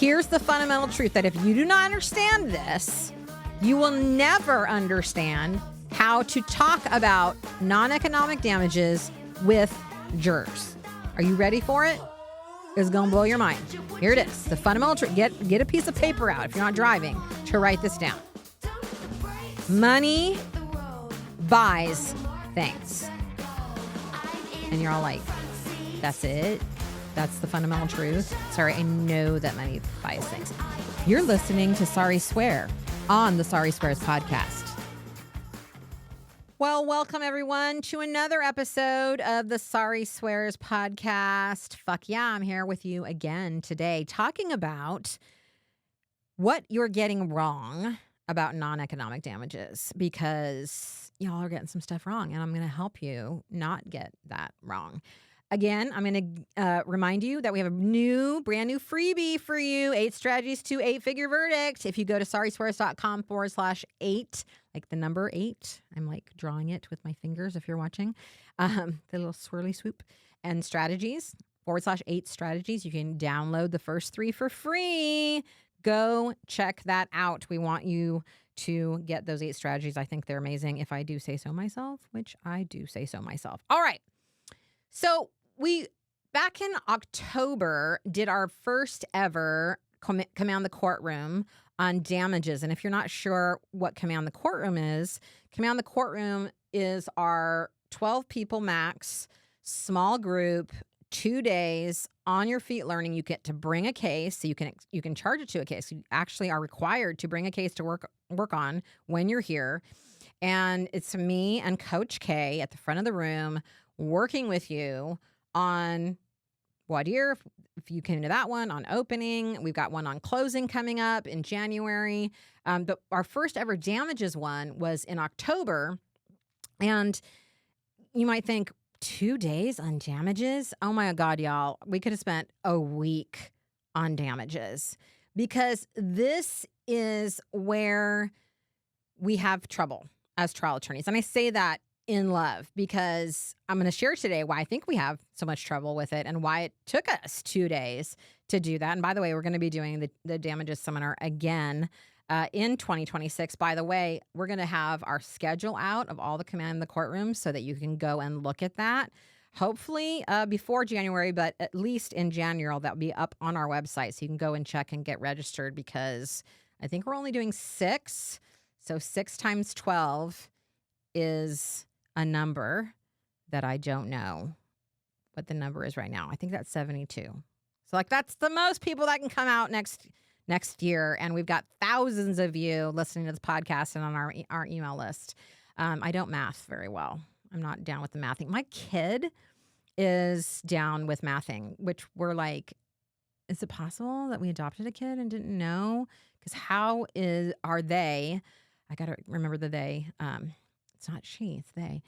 Here's the fundamental truth that if you do not understand this, you will never understand how to talk about non-economic damages with jurors. Are you ready for it? It's going to blow your mind. Here it is. The fundamental truth. Get a piece of paper out if you're not driving to write this down. Money buys things. And you're all like, that's it? That's the fundamental truth? Sorry, I know that money buys things. You're listening to Sari Swear on the Sari Swears podcast. Well, welcome everyone to another episode of the Sari Swears podcast. Fuck yeah, I'm here with you again today talking about what you're getting wrong about non-economic damages, because y'all are getting some stuff wrong and I'm going to help you not get that wrong. Again, I'm going to remind you that we have a brand new freebie for you, 8 strategies to 8-figure verdict. If you go to sariswears.com/8, like the number 8, I'm like drawing it with my fingers if you're watching, the little swirly swoop, and strategies, /8 strategies. You can download the first 3 for free. Go check that out. We want you to get those 8 strategies. I think they're amazing if I do say so myself, which I do say so myself. All right. So we, back in October, did our first ever Command the Courtroom on damages. And if you're not sure what Command the Courtroom is our 12 people max, small group, 2 days, on your feet learning. You get to bring a case, so you can charge it to a case. You actually are required to bring a case to work on when you're here. And it's me and Coach K at the front of the room working with you on voir dire, if you came to that one, on opening. We've got one on closing coming up in January. But our first ever damages one was in October. And you might think, 2 days on damages? Oh my God, y'all. We could have spent a week on damages, because this is where we have trouble as trial attorneys. And I say that in love, because I'm going to share today why I think we have so much trouble with it and why it took us 2 days to do that. And by the way, we're going to be doing the damages seminar again in 2026. By the way, we're going to have our schedule out of all the Command in the Courtroom so that you can go and look at that. Hopefully before January, but at least in January, that'll be up on our website. So you can go and check and get registered, because I think we're only doing 6. So 6 times 12 is a number that I don't know what the number is right now. I think that's 72. So like that's the most people that can come out next year. And we've got thousands of you listening to this podcast and on our email list. I don't math very well. I'm not down with the mathing. My kid is down with mathing, which we're like, is it possible that we adopted a kid and didn't know? Because are they, I got to remember the they, it's not she, it's they,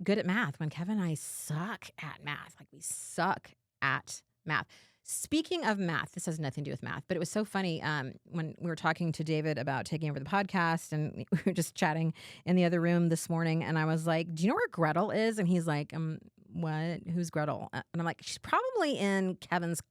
good at math, when Kevin and I suck at math. Like we suck at math. Speaking of math, this has nothing to do with math, but it was so funny when we were talking to David about taking over the podcast, and we were just chatting in the other room this morning, and I was like, do you know where Gretel is? And he's like, what? Who's Gretel? And I'm like, she's probably in Kevin's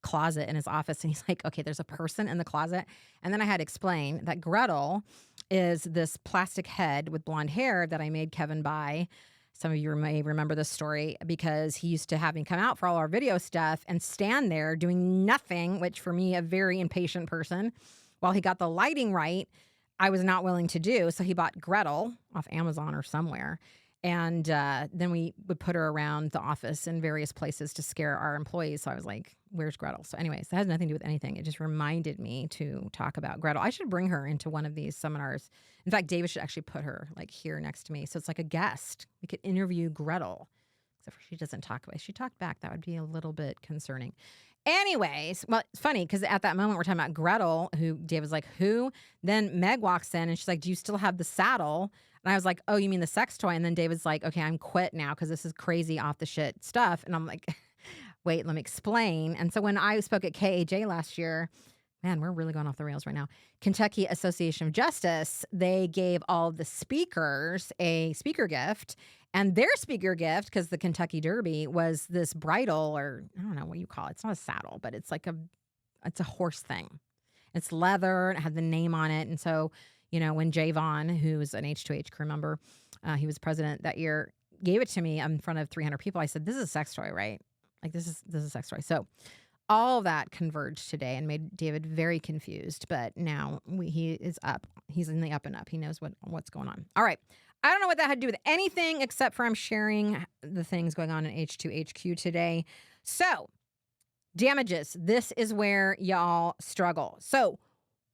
closet in his office. And he's like, okay, there's a person in the closet. And then I had to explain that Gretel is this plastic head with blonde hair that I made Kevin buy. Some of you may remember this story, because he used to have me come out for all our video stuff and stand there doing nothing, which for me, a very impatient person, while he got the lighting right, I was not willing to do. So he bought Gretel off Amazon or somewhere. And then we would put her around the office in various places to scare our employees. So I was like, where's Gretel? So anyways, that has nothing to do with anything. It just reminded me to talk about Gretel. I should bring her into one of these seminars. In fact, David should actually put her like here next to me. So it's like a guest. We could interview Gretel. Except for she doesn't talk about it. If she talked back, that would be a little bit concerning. Anyways, well, it's funny because at that moment we're talking about Gretel, who David's like, who? Then Meg walks in and she's like, do you still have the saddle? And I was like, oh, you mean the sex toy? And then David's like, okay, I'm quit now because this is crazy off the shit stuff. And I'm like, wait, let me explain. And so when I spoke at KAJ last year, man, we're really going off the rails right now. Kentucky Association of Justice, they gave all the speakers a speaker gift. And their speaker gift, because the Kentucky Derby was this bridle, or I don't know what you call it. It's not a saddle, but it's like a it's a horse thing. It's leather. It had the name on it. And so, when Javon, who was an H2H crew member, he was president that year, gave it to me in front of 300 people. I said, "This is a sex toy, right? Like this is a sex toy." So all of that converged today and made David very confused. But now he is up. He's in the up and up. He knows what's going on. All right. I don't know what that had to do with anything except for I'm sharing the things going on in H2HQ today. So damages. This is where y'all struggle. So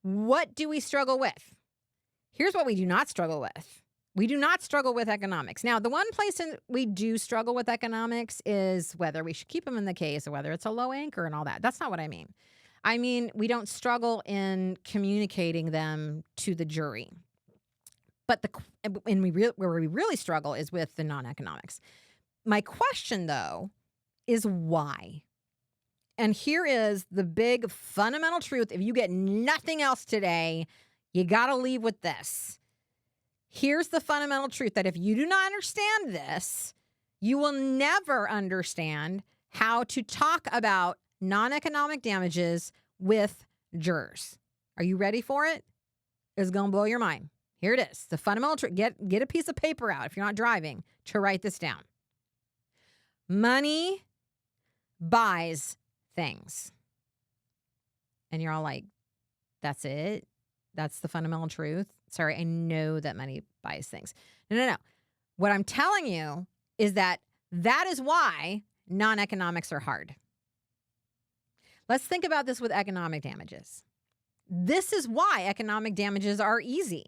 what do we struggle with? Here's what we do not struggle with. We do not struggle with economics. Now, the one place we do struggle with economics is whether we should keep them in the case or whether it's a low anchor and all that. That's not what I mean. I mean, we don't struggle in communicating them to the jury. But where we really struggle is with the non-economics. My question, though, is why? And here is the big fundamental truth. If you get nothing else today, you got to leave with this. Here's the fundamental truth that if you do not understand this, you will never understand how to talk about non-economic damages with jurors. Are you ready for it? It's going to blow your mind. Here it is. The fundamental truth. Get a piece of paper out if you're not driving to write this down. Money buys things. And you're all like, that's it? That's the fundamental truth? Sorry, I know that money buys things. No. What I'm telling you is that is why non-economics are hard. Let's think about this with economic damages. This is why economic damages are easy.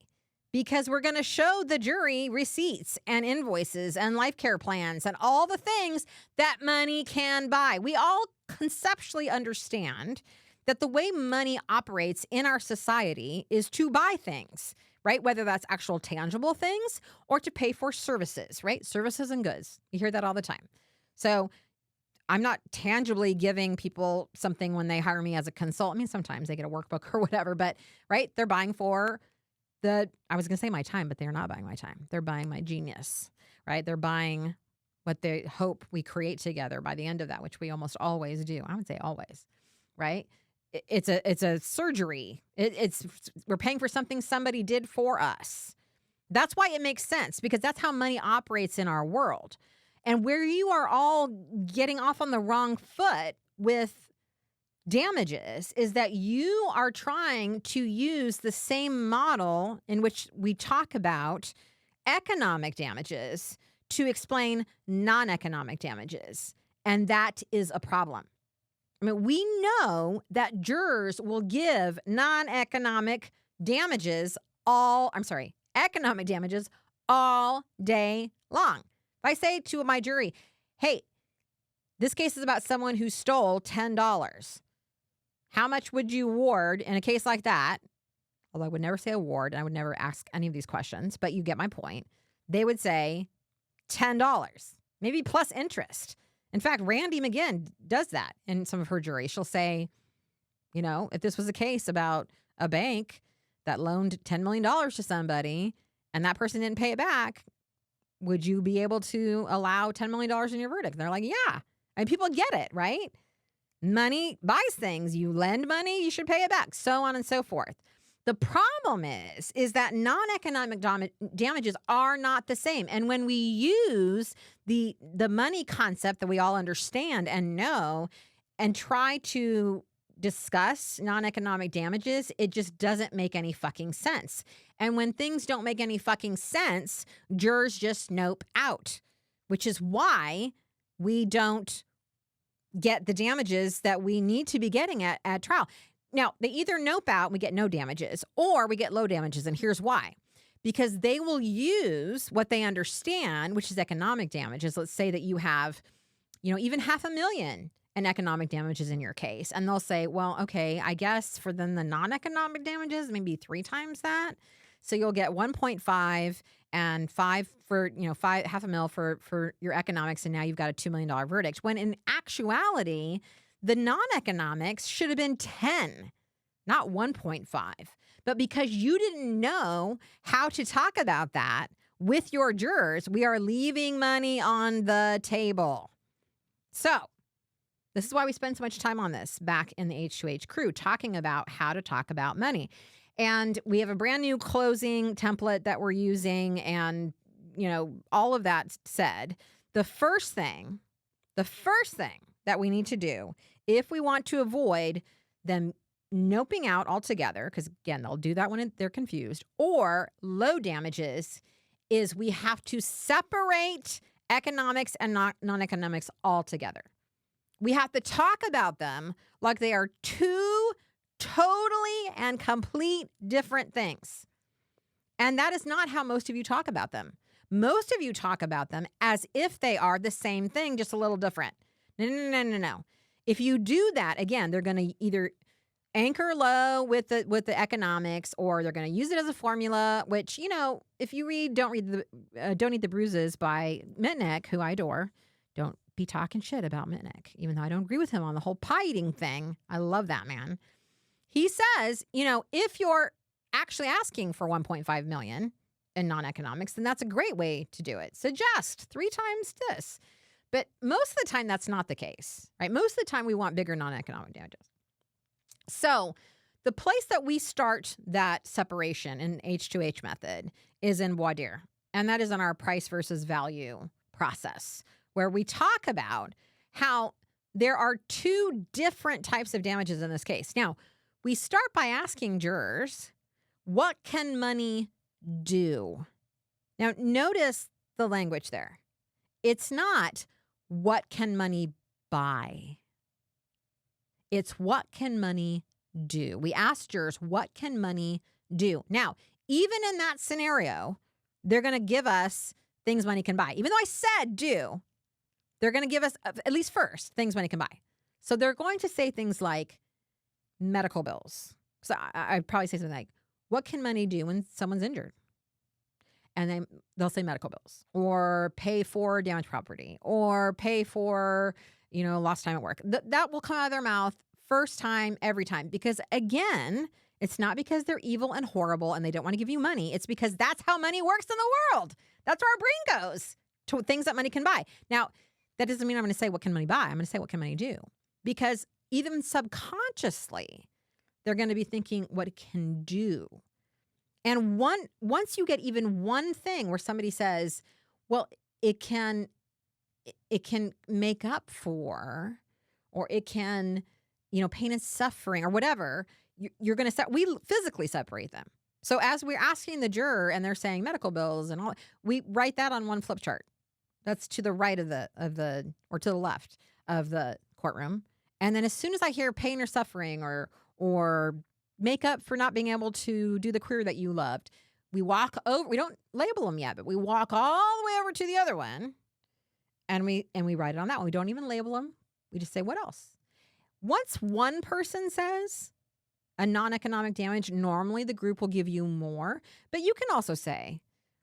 Because we're going to show the jury receipts and invoices and life care plans and all the things that money can buy. We all conceptually understand that the way money operates in our society is to buy things, right? Whether that's actual tangible things or to pay for services, right? Services and goods. You hear that all the time. So I'm not tangibly giving people something when they hire me as a consultant. I mean, sometimes they get a workbook or whatever, but right, they're buying for I was going to say my time, but they're not buying my time. They're buying my genius, right? They're buying what they hope we create together by the end of that, which we almost always do. I would say always, right? It's a surgery. We're paying for something somebody did for us. That's why it makes sense, because that's how money operates in our world. And where you are all getting off on the wrong foot with damages is that you are trying to use the same model in which we talk about economic damages to explain non-economic damages. And that is a problem. I mean, we know that jurors will give economic damages all day long. If I say to my jury, hey, this case is about someone who stole $10. How much would you award in a case like that? Although I would never say award, and I would never ask any of these questions, but you get my point. They would say $10, maybe plus interest. In fact, Randy McGinn does that in some of her juries. She'll say, if this was a case about a bank that loaned $10 million to somebody and that person didn't pay it back, would you be able to allow $10 million in your verdict? And they're like, yeah. I mean, people get it, right? Money buys things. You lend money, you should pay it back, so on and so forth. The problem is that non-economic damages are not the same. And when we use the money concept that we all understand and know and try to discuss non-economic damages, it just doesn't make any fucking sense. And when things don't make any fucking sense, jurors just nope out, which is why we don't get the damages that we need to be getting at trial. Now, they either nope out, we get no damages, or we get low damages. And here's why. Because they will use what they understand, which is economic damages. Let's say that you have, even $500,000 in economic damages in your case. And they'll say, well, okay, I guess for then the non-economic damages, maybe 3 times that. So you'll get 1.5 and 5 for, $500,000 for your economics. And now you've got a $2 million verdict. When in actuality, the non-economics should have been 10, not 1.5. But because you didn't know how to talk about that with your jurors, we are leaving money on the table. So This is why we spend so much time on this back in the H2H crew, talking about how to talk about money. And we have a brand new closing template that we're using. And, all of that said, the first thing that we need to do if we want to avoid them noping out altogether, because again, they'll do that when they're confused, or low damages, is we have to separate economics and non-economics altogether. We have to talk about them like they are two totally and complete different things. And that is not how most of you talk about them. Most of you talk about them as if they are the same thing, just a little different. No. If you do that, again, they're going to either anchor low with the economics, or they're going to use it as a formula, which, if you don't eat the bruises by Mitnick, who I adore, don't be talking shit about Mitnick, even though I don't agree with him on the whole pie eating thing. I love that man. He says, if you're actually asking for 1.5 million in non-economics, then that's a great way to do it. Suggest 3 times this. But most of the time, that's not the case, right? Most of the time, we want bigger non-economic damages. So the place that we start that separation in H2H method is in voir dire. And that is in our price versus value process, where we talk about how there are 2 different types of damages in this case. Now, we start by asking jurors, what can money do? Now, notice the language there. It's not, what can money buy? It's, what can money do? We ask jurors, what can money do? Now, even in that scenario, they're going to give us things money can buy. Even though I said do, they're going to give us, at least first, things money can buy. So they're going to say things like medical bills. So I'd probably say something like, what can money do when someone's injured? And then they'll say medical bills, or pay for damaged property, or pay for, lost time at work. That will come out of their mouth first time, every time. Because again, it's not because they're evil and horrible and they don't want to give you money. It's because that's how money works in the world. That's where our brain goes, to things that money can buy. Now, that doesn't mean I'm going to say, what can money buy? I'm going to say, what can money do? Because even subconsciously, they're going to be thinking what it can do. And once you get even one thing where somebody says, well, it can make up for, or it can, pain and suffering or whatever, you're going to we physically separate them. So as we're asking the juror and they're saying medical bills and all, we write that on one flip chart. That's to the right of the or to the left of the courtroom. And then as soon as I hear pain or suffering or make up for not being able to do the career that you loved, we walk over. We don't label them yet, but we walk all the way over to the other one, and we write it on that one. We don't even label them. We just say, what else? Once one person says a non-economic damage, normally the group will give you more. But you can also say,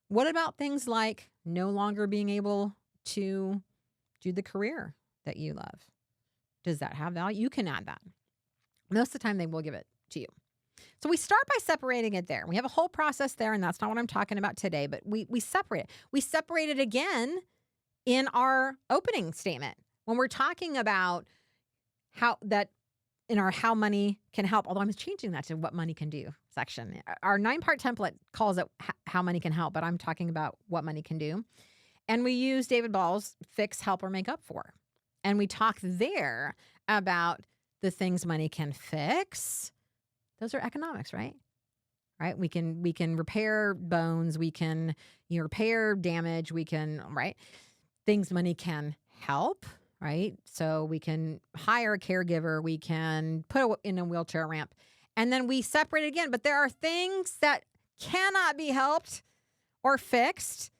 what about things like no longer being able to do the career that you love? Does that have value? You can add that. Most of the time, they will give it to you. So we start by separating it there. We have a whole process there, and that's not what I'm talking about today, but we separate it. We separate it again in our opening statement when we're talking about how money can help, although I'm changing that to what money can do section. Our 9-part template calls it how money can help, but I'm talking about what money can do. And we use David Ball's fix, help, or make up for. And we talk there about the things money can fix. Those are economics, right? Right? We can repair bones. We can repair damage. We can, right? Things money can help, right? So we can hire a caregiver. We can put in a wheelchair ramp. And then we separate it again. But there are things that cannot be helped or fixed.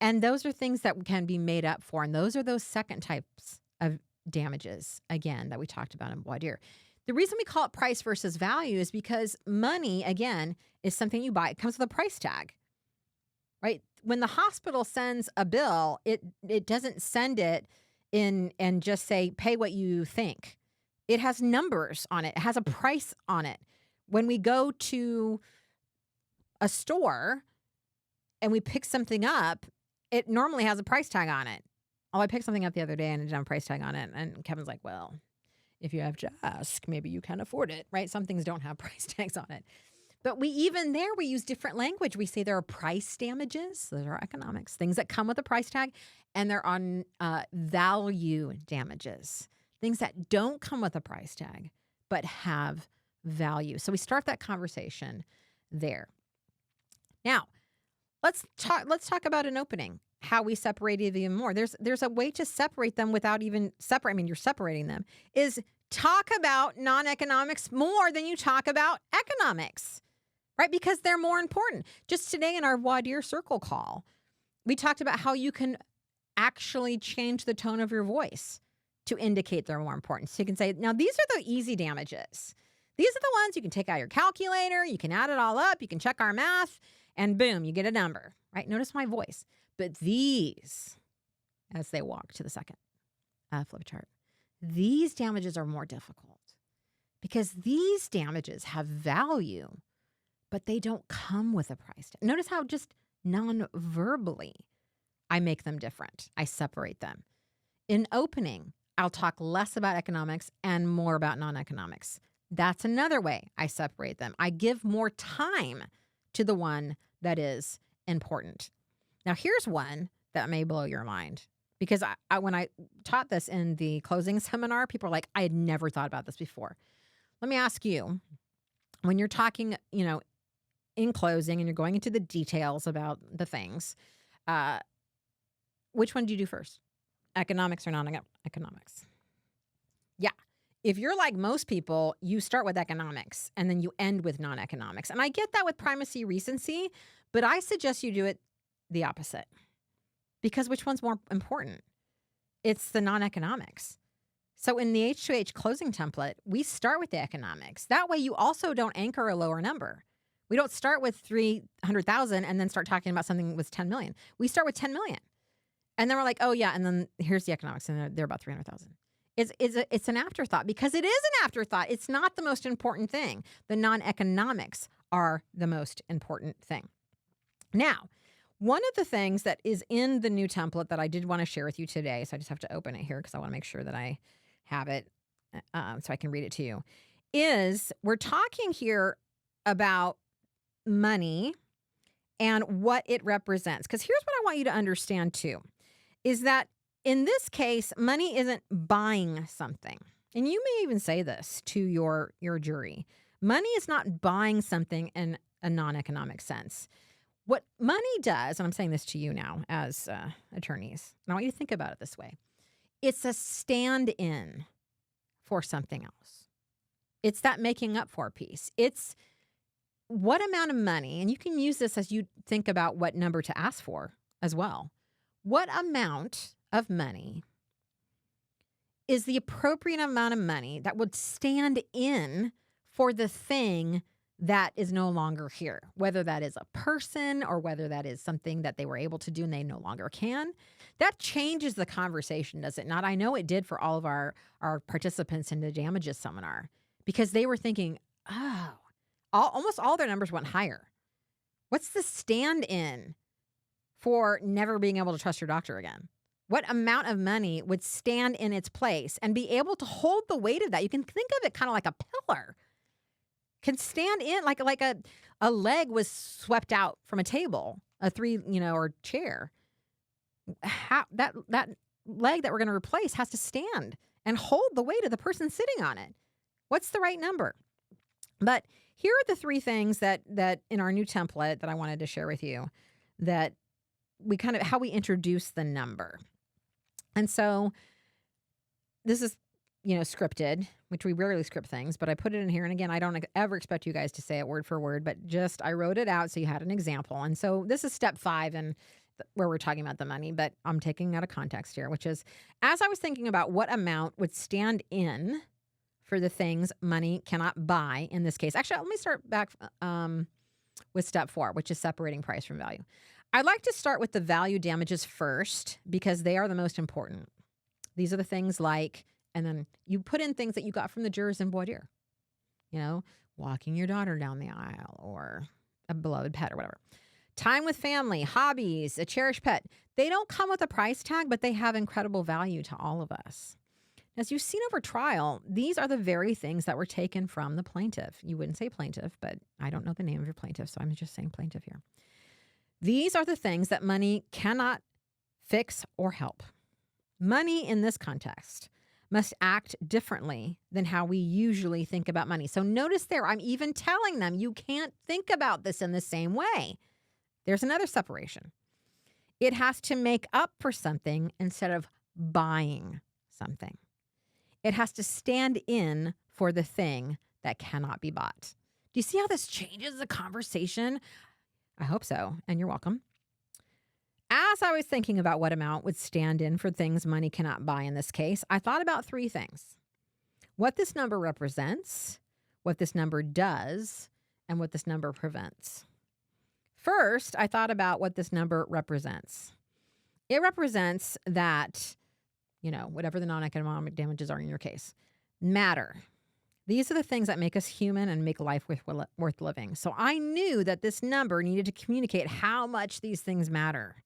And those are things that can be made up for. And those are those second types of damages, again, that we talked about in voir dire. The reason we call it price versus value is because money, again, is something you buy. It comes with a price tag, right? When the hospital sends a bill, it doesn't send it in and just say, pay what you think. It has numbers on it. It has a price on it. When we go to a store and we pick something up, it normally has a price tag on it. I picked something up the other day and it didn't have a price tag on it. And Kevin's like, well, if you have to ask, maybe you can afford it, right? Some things don't have price tags on it. But we use different language. We say there are price damages. Those are economics, things that come with a price tag. And there are value damages, things that don't come with a price tag, but have value. So we start that conversation there. Now, let's talk about an opening, how we separate it even more. There's a way to separate them without even you're separating them, is talk about non-economics more than you talk about economics, right? Because they're more important. Just today in our voir dire circle call, we talked about how you can actually change the tone of your voice to indicate they're more important. So you can say, now these are the easy damages. These are the ones you can take out your calculator, you can add it all up, you can check our math, and boom, you get a number, right? Notice my voice. But these, as they walk to the second flip chart, these damages are more difficult because these damages have value, but they don't come with a price tag. Notice how just non-verbally I make them different. I separate them. In opening, I'll talk less about economics and more about non-economics. That's another way I separate them. I give more time to the one that is important. Now, here's one that may blow your mind because when I taught this in the closing seminar, people are like, I had never thought about this before. Let me ask you, when you're talking, in closing and you're going into the details about the things, which one do you do first? Economics or non-economics? Yeah. If you're like most people, you start with economics and then you end with non-economics. And I get that with primacy recency, but I suggest you do it the opposite. Because which one's more important? It's the non-economics. So in the H2H closing template, we start with the economics. That way you also don't anchor a lower number. We don't start with 300,000 and then start talking about something with 10 million. We start with 10 million. And then we're like, oh yeah, and then here's the economics, and they're about 300,000. It's an afterthought because it is an afterthought. It's not the most important thing. The non-economics are the most important thing. Now, one of the things that is in the new template that I did want to share with you today, so I just have to open it here because I want to make sure that I have it so I can read it to you, is we're talking here about money and what it represents. Because here's what I want you to understand too, is that in this case, money isn't buying something. And you may even say this to your jury. Money is not buying something in a non-economic sense. What money does, and I'm saying this to you now as attorneys, and I want you to think about it this way. It's a stand-in for something else. It's that making up for piece. It's what amount of money, and you can use this as you think about what number to ask for as well. What amount of money is the appropriate amount of money that would stand in for the thing that is no longer here, whether that is a person or whether that is something that they were able to do and they no longer can. That changes the conversation, does it not? I know it did for all of our participants in the damages seminar because they were thinking, oh, almost all their numbers went higher. What's the stand-in for never being able to trust your doctor again? What amount of money would stand in its place and be able to hold the weight of that? You can think of it kind of like a pillar. Can stand in like a leg was swept out from a table, a or chair. How that leg that we're going to replace has to stand and hold the weight of the person sitting on it. What's the right number? But here are the three things that in our new template that I wanted to share with you that we how we introduce the number. And so this is scripted, which we rarely script things, but I put it in here. And again, I don't ever expect you guys to say it word for word, but just I wrote it out so you had an example. And so this is step 5 and where we're talking about the money, but I'm taking out of context here, which is as I was thinking about what amount would stand in for the things money cannot buy in this case. Actually, let me start back with step 4, which is separating price from value. I'd like to start with the value damages first because they are the most important. These are the things like, and then you put in things that you got from the jurors in voir dire, walking your daughter down the aisle or a beloved pet or whatever. Time with family, hobbies, a cherished pet. They don't come with a price tag, but they have incredible value to all of us. As you've seen over trial, these are the very things that were taken from the plaintiff. You wouldn't say plaintiff, but I don't know the name of your plaintiff, so I'm just saying plaintiff here. These are the things that money cannot fix or help. Money in this context must act differently than how we usually think about money. So notice there, I'm even telling them you can't think about this in the same way. There's another separation. It has to make up for something instead of buying something. It has to stand in for the thing that cannot be bought. Do you see how this changes the conversation? I hope so, and you're welcome. As I was thinking about what amount would stand in for things money cannot buy in this case, I thought about three things: what this number represents, what this number does, and what this number prevents. First, I thought about what this number represents. It represents that, whatever the non-economic damages are in your case, matter. These are the things that make us human and make life worth living. So I knew that this number needed to communicate how much these things matter.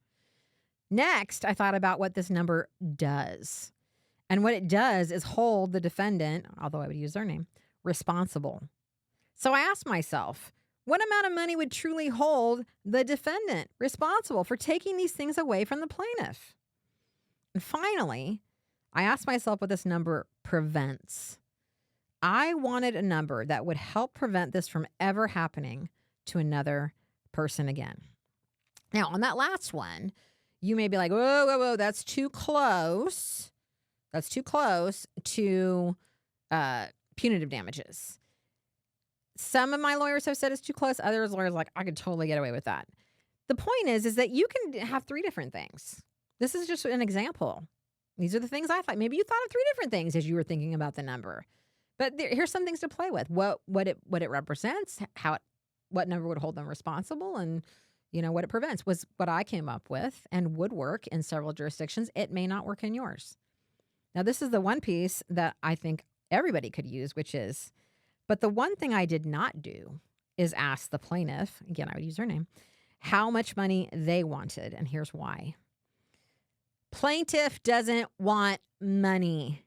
Next, I thought about what this number does. And what it does is hold the defendant, although I would use their name, responsible. So I asked myself, what amount of money would truly hold the defendant responsible for taking these things away from the plaintiff? And finally, I asked myself what this number prevents. I wanted a number that would help prevent this from ever happening to another person again. Now, on that last one, you may be like, whoa, that's too close. That's too close to punitive damages. Some of my lawyers have said it's too close. Others lawyers are like, I could totally get away with that. The point is that you can have three different things. This is just an example. These are the things I thought. Maybe you thought of three different things as you were thinking about the number. But here's some things to play with. What it represents, what number would hold them responsible, and what it prevents was what I came up with and would work in several jurisdictions. It may not work in yours. Now, this is the one piece that I think everybody could use, which is, but the one thing I did not do is ask the plaintiff, again, I would use their name, how much money they wanted. And here's why. Plaintiff doesn't want money.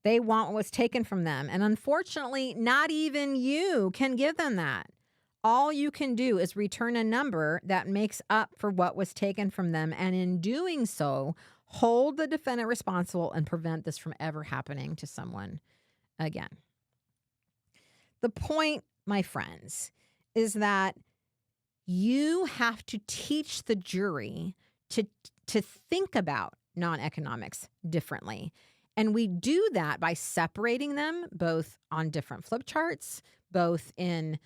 They want what was taken from them. And unfortunately, not even you can give them that. All you can do is return a number that makes up for what was taken from them. And in doing so, hold the defendant responsible and prevent this from ever happening to someone again. The point, my friends, is that you have to teach the jury to think about non-economics differently. And we do that by separating them both on different flip charts, both in,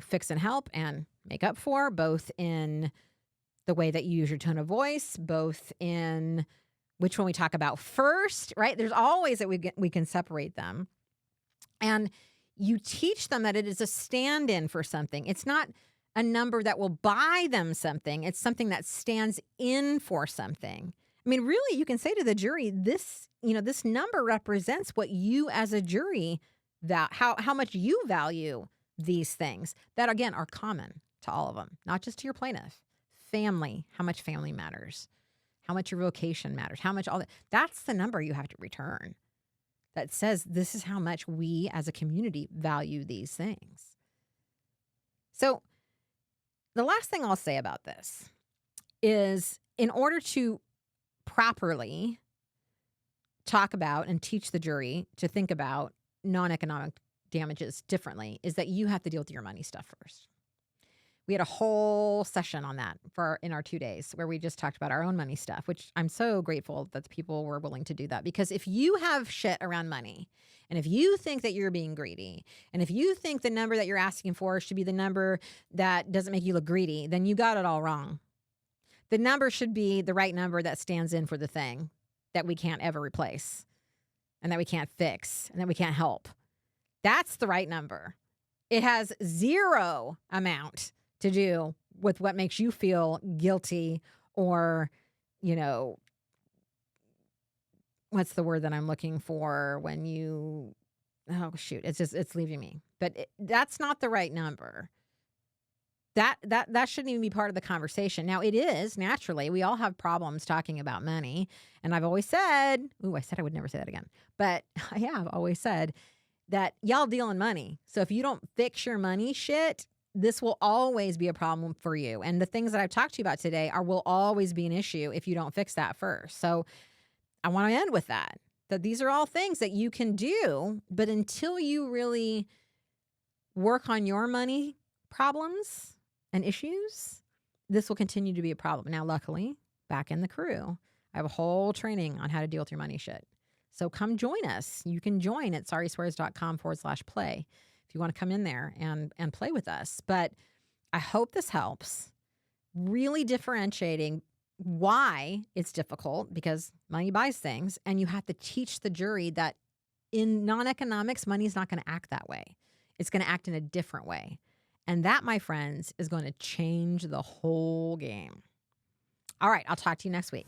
fix and help and make up for, both in the way that you use your tone of voice, both in which one we talk about first, right? There's always that we can separate them. And you teach them that it is a stand-in for something. It's not a number that will buy them something. It's something that stands in for something. I mean, really, you can say to the jury, this number represents what you as a jury, how much you value these things that, again, are common to all of them, not just to your plaintiff. Family, how much family matters, how much your vocation matters, how much all that. That's the number you have to return that says this is how much we as a community value these things. So the last thing I'll say about this is, in order to properly talk about and teach the jury to think about non-economic damages differently, is that you have to deal with your money stuff first. We had a whole session on that in our 2 days where we just talked about our own money stuff, which I'm so grateful that the people were willing to do that. Because if you have shit around money, and if you think that you're being greedy, and if you think the number that you're asking for should be the number that doesn't make you look greedy, then you got it all wrong. The number should be the right number that stands in for the thing that we can't ever replace, and that we can't fix, and that we can't help. That's the right number. It has zero amount to do with what makes you feel guilty or, what's the word that I'm looking for when it's leaving me. But that's not the right number. That shouldn't even be part of the conversation. Now it is, naturally, we all have problems talking about money, and I've always said, I said I would never say that again, but I have always said that y'all deal in money. So if you don't fix your money shit, this will always be a problem for you. And the things that I've talked to you about today will always be an issue if you don't fix that first. So I want to end with that these are all things that you can do, but until you really work on your money problems and issues, this will continue to be a problem. Now, luckily, back in the crew, I have a whole training on how to deal with your money shit. So come join us. You can join at sariswears.com/play if you want to come in there and play with us. But I hope this helps. Really differentiating why it's difficult, because money buys things, and you have to teach the jury that in non-economics, money is not going to act that way. It's going to act in a different way. And that, my friends, is going to change the whole game. All right, I'll talk to you next week.